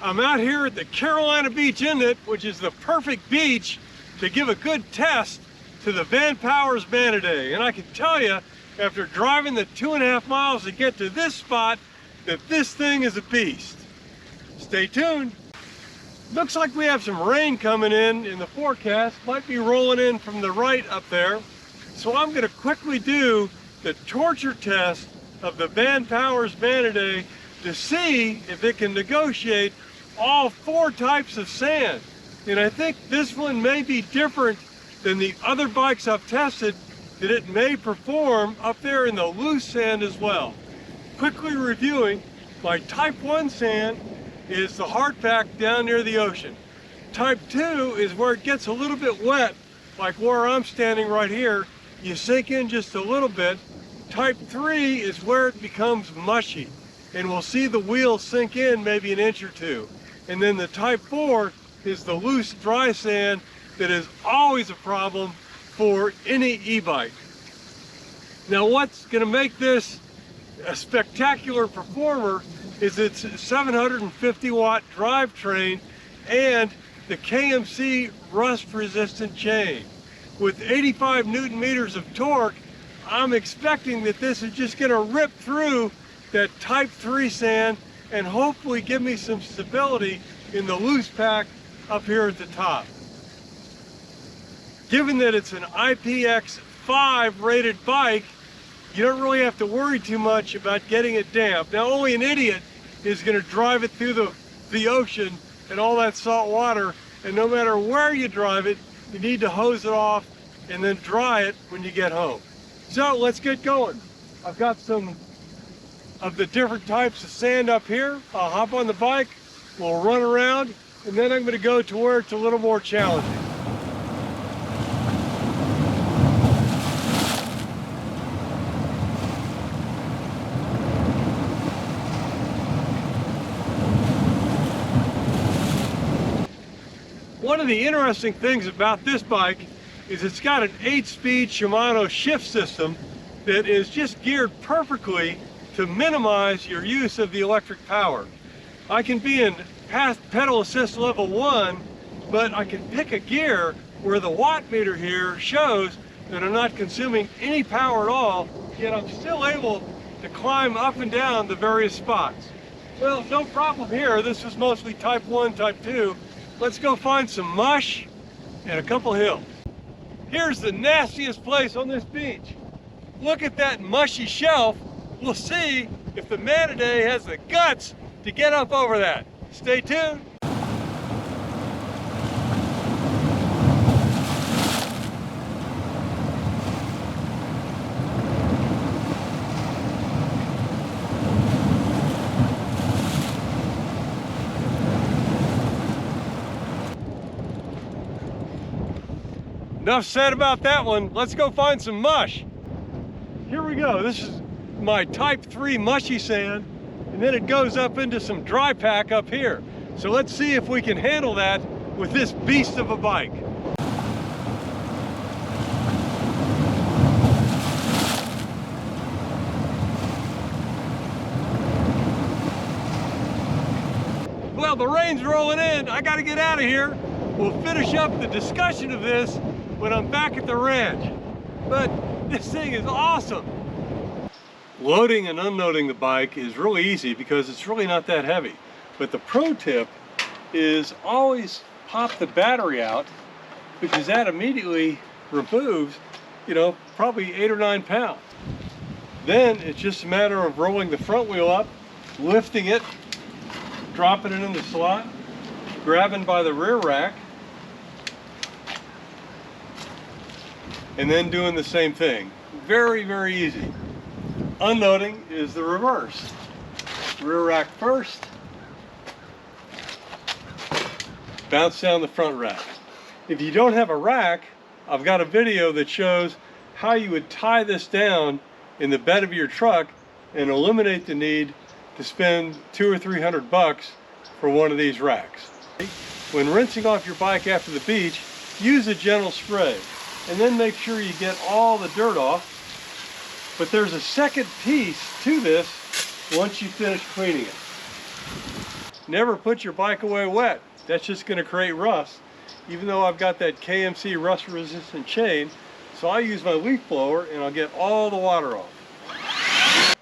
I'm out here at the Carolina Beach Inlet, which is the perfect beach to give a good test to the Vanpowers Manidae. And I can tell you, after driving the 2.5 miles to get to this spot, that this thing is a beast. Stay tuned. Looks like we have some rain coming in the forecast. Might be rolling in from the right up there. So I'm going to quickly do the torture test of the Vanpowers Manidae to see if it can negotiate all 4 types of sand. And I think this one may be different than the other bikes I've tested, that it may perform up there in the loose sand as well. Quickly reviewing, my type 1 sand is the hard pack down near the ocean. Type 2 is where it gets a little bit wet, like where I'm standing right here. You sink in just a little bit. Type 3 is where it becomes mushy, and we'll see the wheels sink in maybe an inch or 2. And then the type 4 is the loose dry sand that is always a problem for any e-bike. Now what's going to make this a spectacular performer is its 750 watt drivetrain and the KMC rust resistant chain. With 85 Newton meters of torque, I'm expecting that this is just going to rip through that type 3 sand and hopefully give me some stability in the loose pack up here at the top. Given that it's an IPX5 rated bike, you don't really have to worry too much about getting it damp. Now only an idiot is going to drive it through the ocean and all that salt water, and no matter where you drive it, you need to hose it off and then dry it when you get home. So let's get going. I've got some of the different types of sand up here. I'll hop on the bike, we'll run around, and then I'm going to go to where it's a little more challenging. One of the interesting things about this bike is it's got an 8-speed Shimano shift system that is just geared perfectly to minimize your use of the electric power. I can be in pedal assist level 1, but I can pick a gear where the watt meter here shows that I'm not consuming any power at all, yet I'm still able to climb up and down the various spots. Well, no problem here. This was mostly type 1, type 2. Let's go find some mush and a couple hills. Here's the nastiest place on this beach. Look at that mushy shelf. We'll see if the Manidae has the guts to get up over that. Stay tuned. Enough said about that one. Let's go find some mush. Here we go. This is my type 3 mushy sand, and then it goes up into some dry pack up here. So let's see if we can handle that with this beast of a bike. Well, the rain's rolling in. I gotta get out of here. We'll finish up the discussion of this when I'm back at the ranch. But this thing is awesome. Loading and unloading the bike is really easy because it's really not that heavy. But the pro tip is always pop the battery out, because that immediately removes, probably 8 or 9 pounds. Then it's just a matter of rolling the front wheel up, lifting it, dropping it in the slot, grabbing by the rear rack, and then doing the same thing. Very, very easy. Unloading is the reverse. Rear rack first, bounce down the front rack. If you don't have a rack, I've got a video that shows how you would tie this down in the bed of your truck and eliminate the need to spend $200 or $300 for one of these racks. When rinsing off your bike after the beach, use a gentle spray, and then make sure you get all the dirt off. But there's a second piece to this once you finish cleaning it. never put your bike away wet. That's just going to create rust, even though I've got that KMC rust resistant chain. So I use my leaf blower and I'll get all the water off.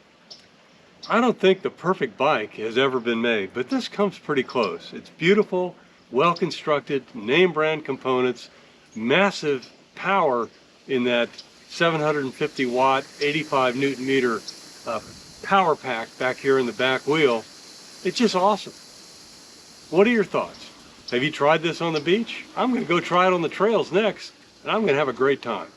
I don't think the perfect bike has ever been made, but this comes pretty close. It's beautiful, well constructed, name brand components, massive power in that 750 watt, 85 Newton meter power pack back here in the back wheel. It's just awesome. What are your thoughts? Have you tried this on the beach? I'm going to go try it on the trails next, and I'm going to have a great time.